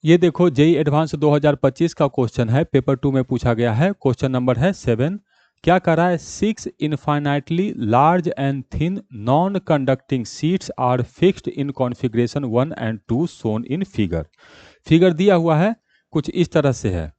ये देखो JEE advance 2025 का क्वेश्चन है, पेपर 2 में पूछा गया है। क्वेश्चन नंबर है 7। क्या कर रहा है? 6 infinitely large and thin non conducting sheets are fixed in configuration 1 and 2 shown in figure. Figure दिया हुआ है, कुछ इस तरह से है।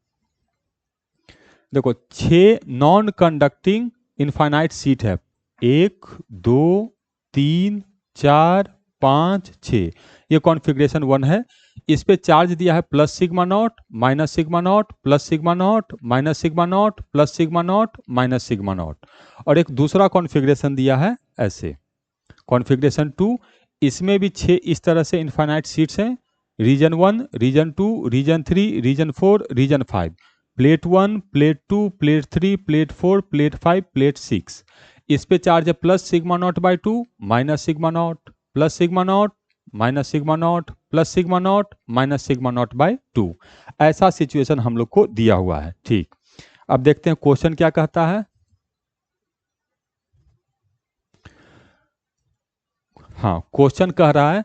देखो 6 नॉन कंडक्टिंग इनफाइनाइट शीट है, 1 2 3 4 5 6। ये कॉन्फ़िगरेशन 1 है। इस पे चार्ज दिया है plus sigma naught minus sigma naught plus sigma naught minus sigma naught plus sigma naught minus sigma not. और एक दूसरा कॉन्फ़िगरेशन दिया है ऐसे, कॉन्फ़िगरेशन 2। इसमें भी 6 इस तरह से इनफाइनाइट शीट्स हैं, region 1, region 2, region 3, region 4, region 5। Plate 1, plate 2, plate 3, plate 4, plate 5, plate 6। इस पे चार्ज है plus sigma naught by 2 minus sigma naught plus sigma naught minus sigma naught plus sigma naught minus sigma naught by 2। ऐसा situation हम लोग को दिया हुआ है। ठीक, अब देखते हैं क्वेश्चन क्या कहता है। हाँ, क्वेश्चन कह रहा है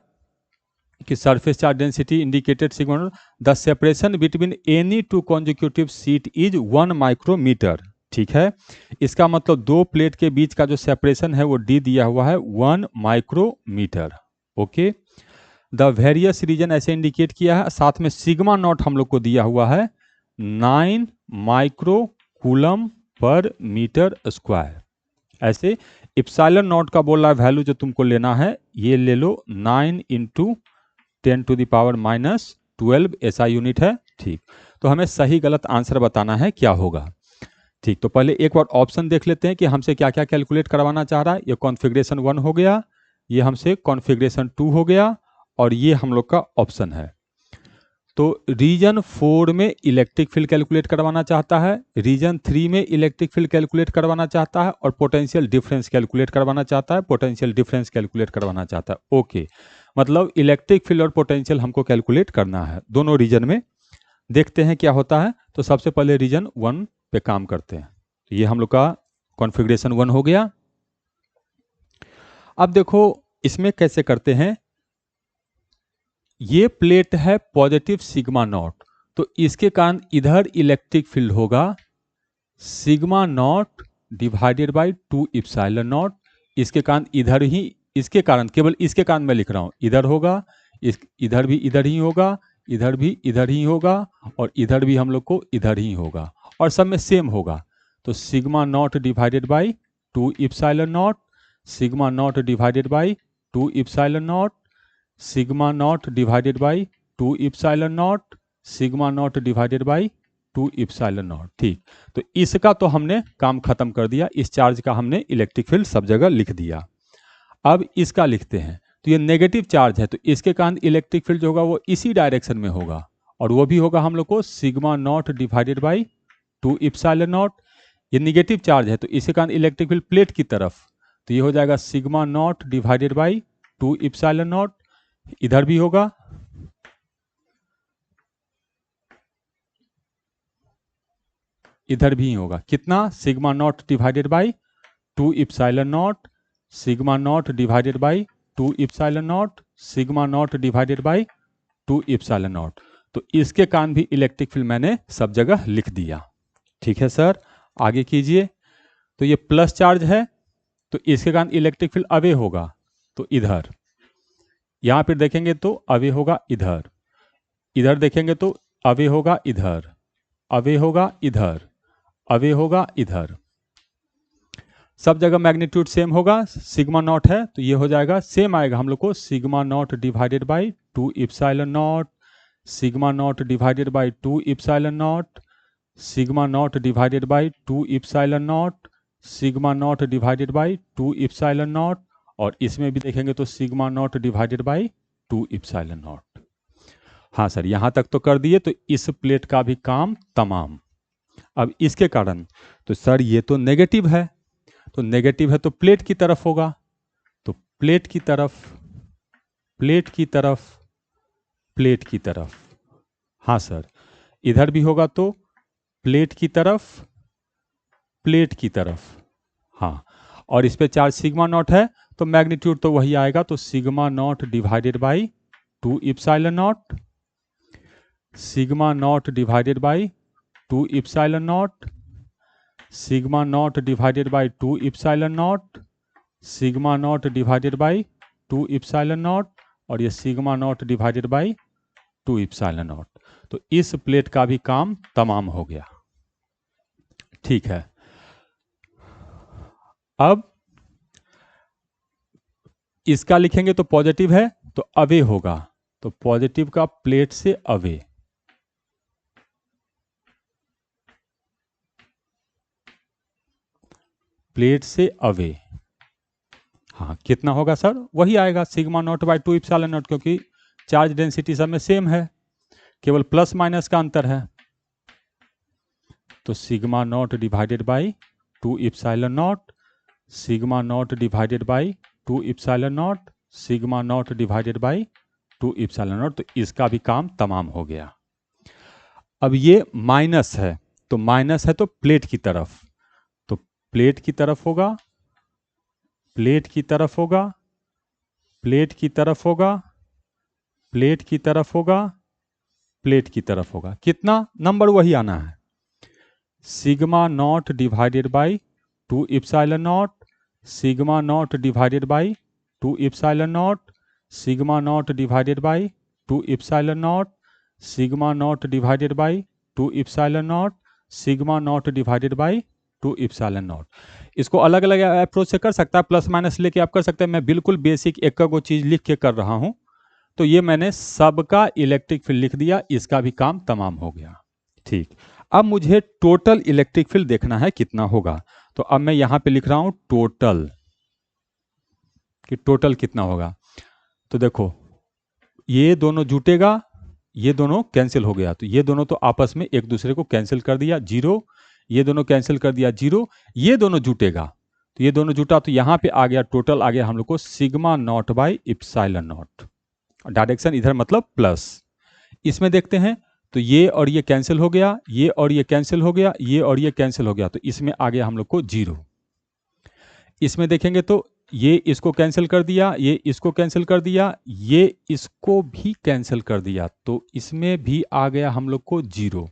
कि surface charge density indicated sigma naught, the separation between any two consecutive sheet is 1 micrometer. ठीक है, इसका मतलब दो प्लेट के बीच का जो सेपरेशन है वो डी दिया हुआ है 1 micrometer. Okay, the various region ऐसे इंडिकेट किया है, साथ में सिग्मा नॉट हम लोग को दिया हुआ है 9 माइक्रो कूलम पर मीटर स्क्वायर। ऐसे इप्सिलॉन नॉट का बोल रहा है वैल्यू जो तुमको लेना है, ये ले लो 9 into 10 to the power minus 12 ऐसा यूनिट है। ठीक, तो हमें सही गलत आंसर बताना है क्या होगा। ठीक, तो पहले एक बार ऑप्शन देख लेते हैं कि हमसे क्या क्या कैलकुलेट करवाना चाह रहा है। ये कॉन्फ़िगरेशन 1 हो गया, ये हमसे कॉन्फ़िगरेशन 2 हो गया, और ये हम लोग का ऑप्शन है। तो रीजन 4 में इलेक्ट्रिक फील्ड कैलकुलेट करवाना चाहता है, रीजन 3 में इलेक्ट्रिक फील्ड कैलकुलेट करवाना चाहता है, और पोटेंशियल डिफरेंस कैलकुलेट करवाना चाहता है, पोटेंशियल डिफरेंस कैलकुलेट करवाना चाहता है। ओके, मतलब इलेक्ट्रिक फील्ड और पोटेंशियल हमको कैलकुलेट करना है दोनों रीजन में। देखते हैं क्या होता है। तो सबसे पहले रीजन 1 पे काम करते हैं। तो ये हम लोग का कॉन्फ़िगरेशन 1 हो गया। अब देखो इसमें कैसे करते हैं। ये प्लेट है पॉजिटिव सिग्मा नॉट, तो इसके कारण इधर इलेक्ट्रिक फील्ड होगा sigma naught divided by 2 epsilon not. इसके कारण इधर ही, इसके कारण, केवल इसके कारण मैं लिख रहा हूं, इधर होगा, इधर भी इधर ही होगा, इधर भी इधर ही होगा, और इधर भी हम लोग को इधर ही होगा, और सब में सेम होगा। तो sigma naught divided by 2 epsilon not, sigma naught divided by 2 epsilon not, sigma naught divided by 2 epsilon not, sigma naught divided by 2 epsilon not. ठीक, तो इसका तो हमने काम खत्म कर दिया, इस चार्ज का हमने इलेक्ट्रिक फील्ड सब जगह लिख दिया। अब इसका लिखते हैं। तो ये नेगेटिव चार्ज है, तो इसके कारण इलेक्ट्रिक फील्ड जो होगा वो इसी डायरेक्शन में होगा, और वो भी होगा हम लोग को sigma naught divided by 2 epsilon not. ये नेगेटिव चार्ज है, तो इसके कारण इलेक्ट्रिक फील्ड प्लेट की तरफ, तो ये हो जाएगा sigma naught divided by 2 epsilon not. इधर भी होगा, इधर भी होगा, कितना, sigma naught divided by 2 epsilon not, sigma naught divided by 2 epsilon not, sigma naught divided by 2 epsilon not. तो इसके कारण भी इलेक्ट्रिक फील्ड मैंने सब जगह लिख दिया। ठीक है सर, आगे कीजिए। तो ये प्लस चार्ज है, तो इसके कारण इलेक्ट्रिक फील्ड अवे होगा, तो इधर, यहां पर देखेंगे तो अवे होगा इधर, इधर देखेंगे तो अवे होगा इधर, अवे होगा इधर, अवे होगा इधर, सब जगह मैग्नीट्यूड सेम होगा। सिग्मा नॉट है तो ये हो जाएगा, सेम आएगा हम लोग को, sigma naught divided by 2 epsilon not, sigma naught divided by 2 epsilon not, sigma naught divided by 2 epsilon not, sigma naught divided by 2 epsilon not, और इसमें भी देखेंगे तो sigma naught divided by 2 epsilon not. हाँ सर, यहां तक तो कर दिए, तो इस प्लेट का भी काम तमाम। अब इसके कारण, तो सर ये तो नेगेटिव है, तो नेगेटिव है तो प्लेट की तरफ होगा, तो प्लेट की तरफ, प्लेट की तरफ, प्लेट की तरफ। हाँ सर, इधर भी होगा तो प्लेट की तरफ, प्लेट की तरफ। हाँ, और इस पे चार्ज सिग्मा नॉट है, तो मैग्नीट्यूड तो वही आएगा, तो sigma naught divided by 2 epsilon not. Sigma naught divided by 2 epsilon not, sigma naught divided by 2 epsilon not, sigma naught divided by 2 epsilon not, और ये sigma naught divided by 2 epsilon not. तो इस plate का भी काम तमाम हो गया। ठीक है, अब इसका लिखेंगे तो पॉजिटिव है तो अवे होगा, तो पॉजिटिव का प्लेट से अवे, प्लेट से अवे, हाँ कितना होगा सर? वही आएगा sigma naught by 2 epsilon not, क्योंकि चार्ज डेंसिटी सब में सेम है, केवल प्लस माइनस का अंतर है। तो sigma naught divided by 2 epsilon not, sigma naught divided by 2 epsilon not, sigma naught divided by 2 epsilon not. तो इसका भी काम तमाम हो गया। अब ये माइनस है, तो माइनस है तो प्लेट की तरफ, तो प्लेट की तरफ होगा, प्लेट की तरफ होगा, प्लेट की तरफ होगा, प्लेट की तरफ होगा, प्लेट की तरफ होगा। कितना नंबर वही आना है, sigma naught divided by 2 epsilon not, sigma naught divided by 2 epsilon not, sigma naught divided by 2 epsilon not, sigma naught divided by 2 epsilon not, sigma naught divided by 2 epsilon not. इसको अलग अलग approach से कर सकता है, plus minus लेके आप कर सकते हैं। मैं बिल्कुल बेसिक एक को चीज लिख के कर रहा हूं। तो ये मैंने सबका इलेक्ट्रिक फील्ड लिख दिया, इसका भी काम तमाम हो गया। ठीक, अब मुझे टोटल इलेक्ट्रिक फील्ड देखना है कितना होगा। तो अब मैं यहां पे लिख रहा हूं टोटल, कि टोटल कितना होगा। तो देखो ये दोनों जुटेगा, ये दोनों कैंसिल हो गया, तो ये दोनों तो आपस में एक दूसरे को कैंसिल कर दिया, जीरो, ये दोनों कैंसिल कर दिया जीरो, ये दोनों जुटेगा, तो ये दोनों जुटा, तो यहां पे आ गया टोटल, आ गया हम लोग को sigma naught by epsilon not, direction इधर मतलब प्लस। इसमें देखते हैं तो ये और ये कैंसिल हो गया, ये और ये कैंसिल हो गया, ये और ये कैंसिल हो गया, तो इसमें आ गया हम लोग को जीरो। इसमें देखेंगे तो ये इसको कैंसिल कर दिया, ये इसको कैंसिल कर दिया, ये इसको भी कैंसिल कर दिया, तो इसमें भी आ गया हम लोग को जीरो।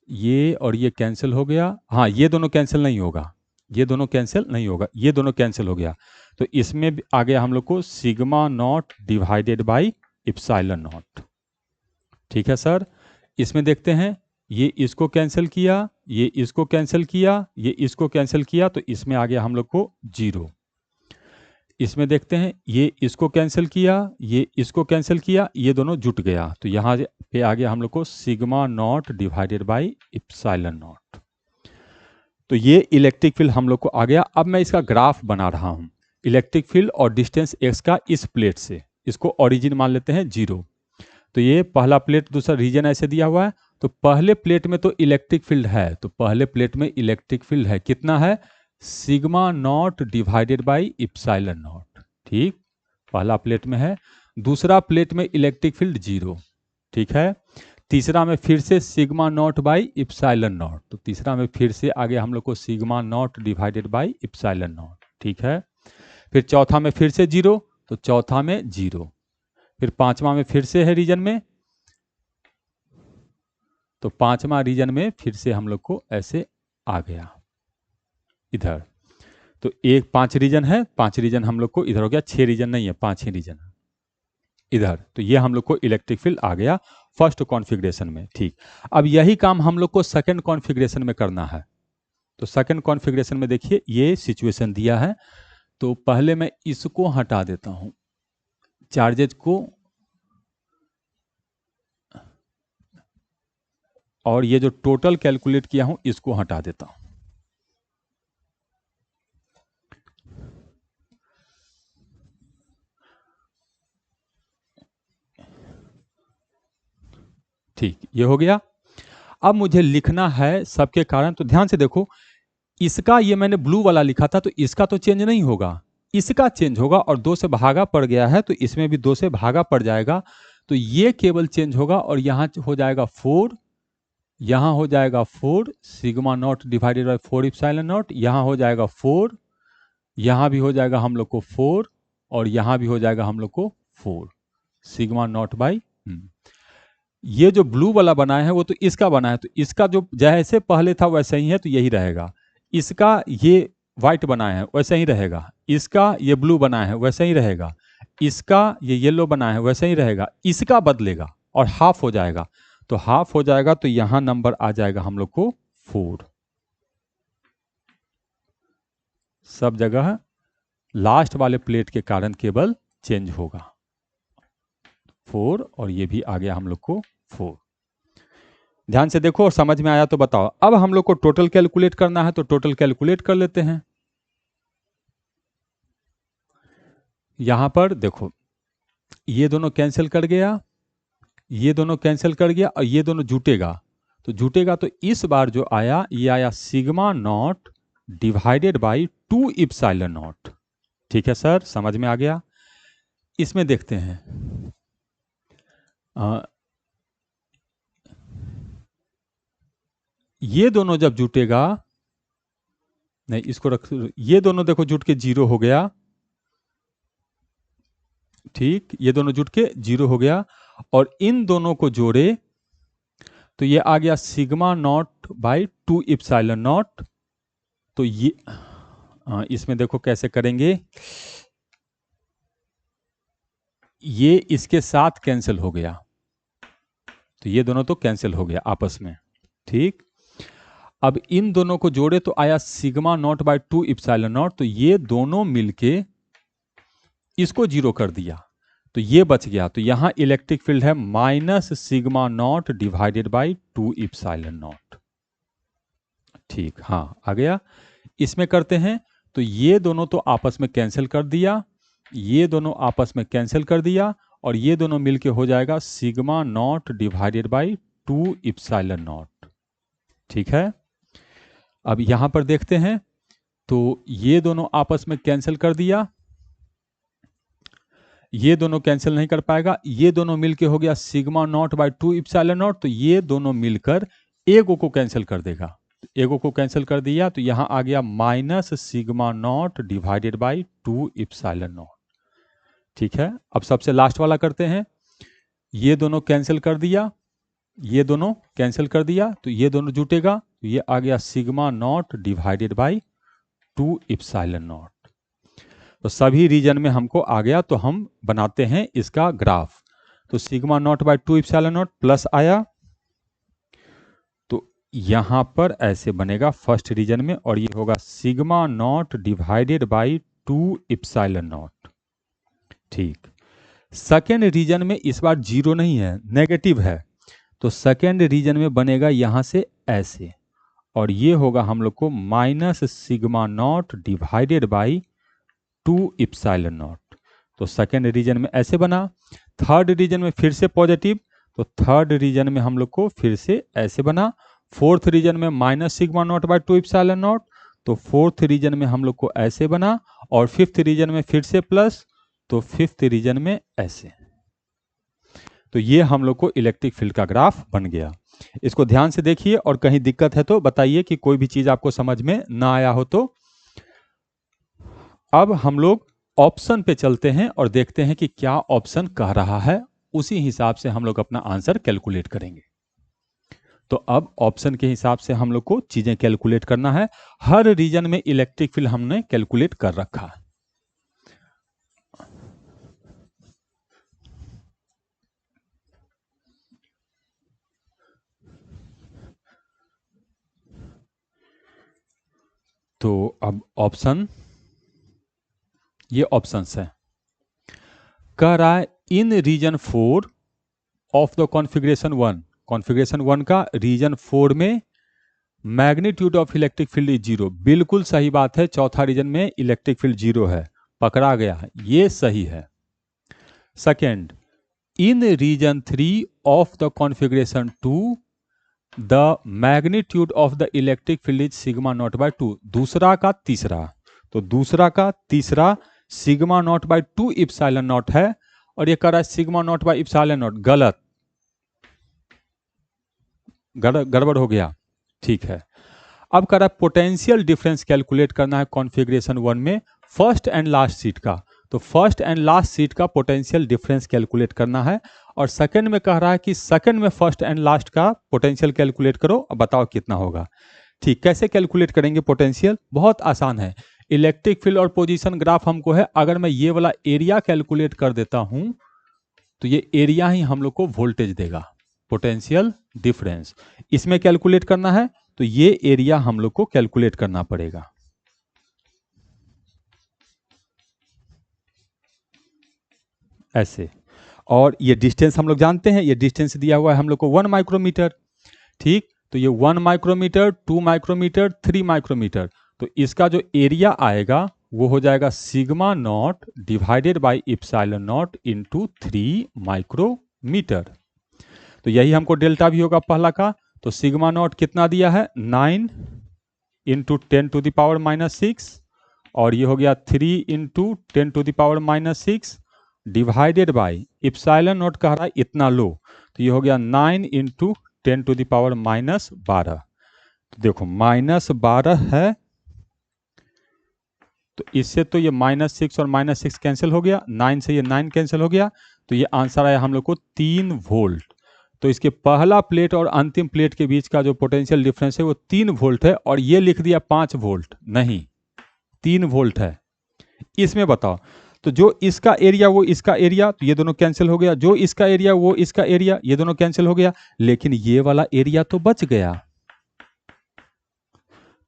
ये और ये कैंसिल हो गया, हाँ ये दोनों कैंसिल नहीं होगा, ये दोनों कैंसिल नहीं होगा, ये दोनों कैंसिल हो गया, तो इसमें भी आ गया हम लोग को sigma naught divided by epsilon not. ठीक है सर, इसमें देखते हैं ये इसको कैंसिल किया, ये इसको कैंसिल किया, ये इसको कैंसिल किया, तो इसमें आ गया हम लोग को जीरो। इसमें देखते हैं ये इसको कैंसिल किया, ये इसको कैंसिल किया, ये दोनों जुट गया, तो यहाँ पे आ गया हम लोग को sigma naught divided by epsilon not. तो ये इलेक्ट्रिक फील्ड हम लोग को आ गया। अब मैं इसका ग्राफ बना रहा हूँ, इलेक्ट्रिक फील्ड और डिस्टेंस एक्स का इस प्लेट से, इसको ओरिजिन मान लेते हैं जीरो। तो ये पहला प्लेट, दूसरा रीजन ऐसे दिया हुआ है, तो पहले प्लेट में तो इलेक्ट्रिक फील्ड है, तो पहले प्लेट में इलेक्ट्रिक फील्ड है, कितना है, sigma naught divided by epsilon not. ठीक, पहला प्लेट में है, दूसरा प्लेट में इलेक्ट्रिक फील्ड जीरो। ठीक है, तीसरा में फिर से sigma naught by epsilon not, तो तीसरा में फिर से आगे हम लोग को sigma naught divided by epsilon not. ठीक है, फिर चौथा में फिर से जीरो, तो चौथा में जीरो, फिर पांचवा में फिर से है रीजन में, तो पांचवा रीजन में फिर से हम लोग को ऐसे आ गया इधर। तो एक 5 रीजन है, 5 रीजन हम लोग को इधर हो गया, 6 रीजन नहीं है, 5 ही रीजन है इधर। तो ये हम लोग को इलेक्ट्रिक फील्ड आ गया फर्स्ट कॉन्फ़िगरेशन में। ठीक, अब यही काम हम लोग को सेकंड कॉन्फ़िगरेशन में करना है। तो सेकंड कॉन्फ़िगरेशन में देखिए ये सिचुएशन दिया है, तो पहले मैं इसको हटा देता हूं, चार्जेज को, और ये जो टोटल कैलकुलेट किया हूं इसको हटा देता हूं। ठीक, ये हो गया। अब मुझे लिखना है सबके कारण, तो ध्यान से देखो, इसका ये मैंने ब्लू वाला लिखा था, तो इसका तो चेंज नहीं होगा, इसका चेंज होगा, और 2 से भागा पड़ गया है तो इसमें भी 2 से भागा पड़ जाएगा, तो ये केवल चेंज होगा, और यहां हो जाएगा 4, यहां हो जाएगा 4 sigma naught divided by 4 epsilon not, यहां हो जाएगा 4, यहां भी हो जाएगा हम लोग को 4, और यहां भी हो जाएगा हम लोग को 4 सिग्मा नॉट बाई, ये जो ब्लू वाला बना है वो तो इसका बना है, तो इसका जो जैसे पहले था वैसे ही है, तो यही रहेगा। इसका ये व्हाइट बना है वैसे ही रहेगा, इसका ये ब्लू बना है वैसे ही रहेगा, इसका ये येलो बना है वैसे ही रहेगा, इसका बदलेगा और हाफ हो जाएगा। तो हाफ हो जाएगा तो यहां नंबर आ जाएगा हम लोग को 4। सब जगह लास्ट वाले प्लेट के कारण केवल चेंज होगा 4, और ये भी आ गया हम लोग को 4। ध्यान से देखो और समझ में आया तो बताओ। अब हम लोग को टोटल कैलकुलेट करना है, तो टोटल कैलकुलेट कर लेते हैं। यहां पर देखो ये दोनों कैंसिल कर गया, ये दोनों कैंसिल कर गया, और ये दोनों जुटेगा, तो जुटेगा तो इस बार जो आया ये आया sigma naught divided by 2 epsilon not. ठीक है सर, समझ में आ गया। इसमें देखते हैं ये दोनों जब जुटेगा, नहीं इसको रख, ये दोनों देखो जुट के 0 हो गया, ठीक, ये दोनों जुट के 0 हो गया, और इन दोनों को जोड़े तो ये आ गया sigma naught by 2 epsilon not. तो ये इसमें देखो कैसे करेंगे, ये इसके साथ कैंसिल हो गया, तो ये दोनों तो कैंसिल हो गया आपस में, ठीक। अब इन दोनों को जोड़े तो आया sigma naught by 2 epsilon not, तो ये दोनों मिलके इसको 0 कर दिया, तो ये बच गया। तो यहां इलेक्ट्रिक फील्ड है minus sigma naught divided by 2 epsilon not. ठीक, हाँ आ गया। इसमें करते हैं तो ये दोनों तो आपस में कैंसिल कर दिया, ये दोनों आपस में कैंसिल कर दिया, और ये दोनों मिलके हो जाएगा sigma naught divided by 2 epsilon not. ठीक है, अब यहां पर देखते हैं तो ये दोनों आपस में कैंसिल कर दिया, ये दोनों कैंसिल नहीं कर पाएगा, ये दोनों मिलके हो गया sigma naught by 2 epsilon not, तो ये दोनों मिलकर एगो को कैंसिल कर देगा, एगो को कैंसिल कर दिया, तो यहां आ गया minus sigma naught divided by 2 epsilon not. ठीक है, अब सबसे लास्ट वाला करते हैं, ये दोनों कैंसिल कर दिया, ये दोनों कैंसिल कर दिया, तो ये दोनों जुटेगा, तो ये आ गया sigma naught divided by 2 epsilon not. तो सभी रीजन में हमको आ गया, तो हम बनाते हैं इसका ग्राफ। तो sigma naught by 2 epsilon not plus आया, तो यहां पर ऐसे बनेगा फर्स्ट रीजन में, और ये होगा sigma naught divided by 2 epsilon not. ठीक, सेकेंड रीजन में इस बार 0 नहीं है, नेगेटिव है, तो सेकेंड रीजन में बनेगा यहां से ऐसे, और ये होगा हम लोग को minus sigma naught divided by 2 epsilon not. तो सेकेंड रीजन में ऐसे बना। थर्ड रीजन में फिर से पॉजिटिव, तो थर्ड रीजन में हम लोग को फिर से ऐसे बना। फोर्थ रीजन में minus sigma naught by 2 epsilon not, तो फोर्थ रीजन में हम लोग को ऐसे बना, और फिफ्थ रीजन में फिर से प्लस, तो फिफ्थ रीजन में ऐसे। तो ये हम लोग को इलेक्ट्रिक फील्ड का ग्राफ बन गया। इसको ध्यान से देखिए, और कहीं दिक्कत है तो बताइए कि कोई भी चीज आपको समझ में ना आया हो तो। अब हम लोग ऑप्शन पे चलते हैं और देखते हैं कि क्या ऑप्शन कह रहा है, उसी हिसाब से हम लोग अपना आंसर कैलकुलेट करेंगे। तो अब ऑप्शन के हिसाब से हम लोग को चीजें कैलकुलेट करना है। हर रीजन में इलेक्ट्रिक फील्ड हमने कैलकुलेट कर रखा है। तो अब ऑप्शन, ये ऑप्शंस है, कह रहा है in region 4 of the configuration 1, configuration 1 का रीजन 4 में magnitude of electric field is 0। बिल्कुल सही बात है, चौथा रीजन में इलेक्ट्रिक फील्ड 0 है, पकड़ा गया है, ये सही है। Second, in region 3 of the configuration 2 the magnitude of the electric field is sigma naught by 2। दूसरा का तीसरा, तो दूसरा का तीसरा sigma naught by 2 epsilon naught है, और ये कह रहा है sigma naught by epsilon naught. गलत, गड़बड़ हो गया। ठीक है, अब कह रहा है पोटेंशियल डिफरेंस कैलकुलेट करना है कॉन्फ़िगरेशन 1 में फर्स्ट एंड लास्ट सीट का। तो फर्स्ट एंड लास्ट सीट का पोटेंशियल डिफरेंस कैलकुलेट करना है, और सेकंड में कह रहा है कि सेकंड में फर्स्ट एंड लास्ट का पोटेंशियल कैलकुलेट करो, अब बताओ कितना होगा। ठीक, कैसे कैलकुलेट करेंगे पोटेंशियल? बहुत आसान है। इलेक्ट्रिक फील्ड और पोजीशन ग्राफ हमको है, अगर मैं ये वाला एरिया कैलकुलेट कर देता हूं तो ये एरिया ही हम लोग को वोल्टेज देगा, पोटेंशियल डिफरेंस। इसमें कैलकुलेट करना है तो ये एरिया हम लोग को कैलकुलेट करना पड़ेगा, ऐसे। और ये डिस्टेंस हम लोग जानते हैं, ये डिस्टेंस दिया हुआ है हम लोग को 1 माइक्रोमीटर। ठीक, तो ये 1 माइक्रोमीटर, 2 माइक्रोमीटर, 3 माइक्रोमीटर, तो इसका जो एरिया आएगा वो हो जाएगा sigma naught divided by epsilon naught into 3 micrometer. तो यही हमको डेल्टा भी होगा पहला का। तो सिग्मा नॉट कितना दिया है? 9 इंटू 10 टू द पावर -6, और ये हो गया 3 into 10 to the power -6 divided by epsilon naught कह रहा है इतना लो, तो ये हो गया 9 इंटू 10 टू द पावर -12। तो देखो -12 है, तो इससे तो ये -6 और -6 कैंसिल हो गया, 9 से ये 9 कैंसिल हो गया, तो ये आंसर आया हम लोग को 3 वोल्ट। तो इसके पहला प्लेट और अंतिम प्लेट के बीच का जो पोटेंशियल डिफरेंस है वो 3 वोल्ट है, और ये लिख दिया 5 वोल्ट, नहीं 3 वोल्ट है। इसमें बताओ, तो जो इसका एरिया वो इसका एरिया, तो ये दोनों कैंसिल हो गया, जो इसका एरिया वो इसका एरिया, ये दोनों कैंसिल हो गया, लेकिन ये वाला एरिया तो बच गया।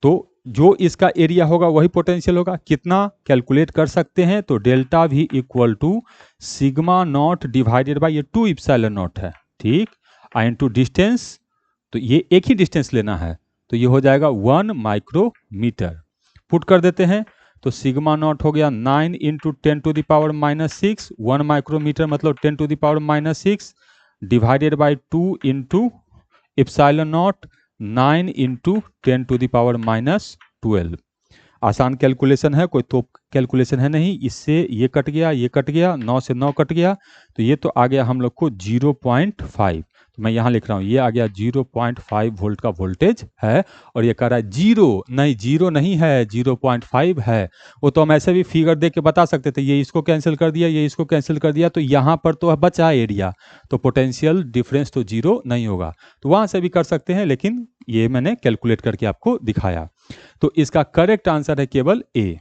तो जो इसका एरिया होगा वही पोटेंशियल होगा। कितना कैलकुलेट कर सकते हैं? तो डेल्टा भी equal to sigma naught divided by ये 2 इप्सिलॉन नॉट है, ठीक, इनटू डिस्टेंस, तो ये एक ही डिस्टेंस लेना है, तो ये हो जाएगा 1 माइक्रोमीटर। पुट कर देते हैं, तो सिग्मा नॉट हो गया 9 into 10 to the power -6, 1 micrometer मतलब 10 to the power -6 divided by 2 into epsilon naught 9 into 10 to the power -12। आसान कैलकुलेशन है, कोई तो कैलकुलेशन है नहीं। इससे ये कट गया, ये कट गया, 9 से 9 कट गया, तो ये तो आ गया हम लोग को 0.5। तो मैं यहाँ लिख रहा हूँ, ये आ गया 0.5 वोल्ट का वोल्टेज है। और ये कह रहा है 0 नहीं, 0 नहीं है, 0.5 है। वो तो हम ऐसे भी फिगर देख के बता सकते थे, ये इसको कैंसिल कर दिया, ये इसको कैंसिल कर दिया, तो यहाँ पर तो बचा एरिया, तो पोटेंशियल डिफरेंस तो 0 नहीं होगा। तो वहाँ से भी कर सकते हैं, लेकिन ये मैंने कैलकुलेट करके आपको दिखाया। तो इसका करेक्ट आंसर है केवल ए।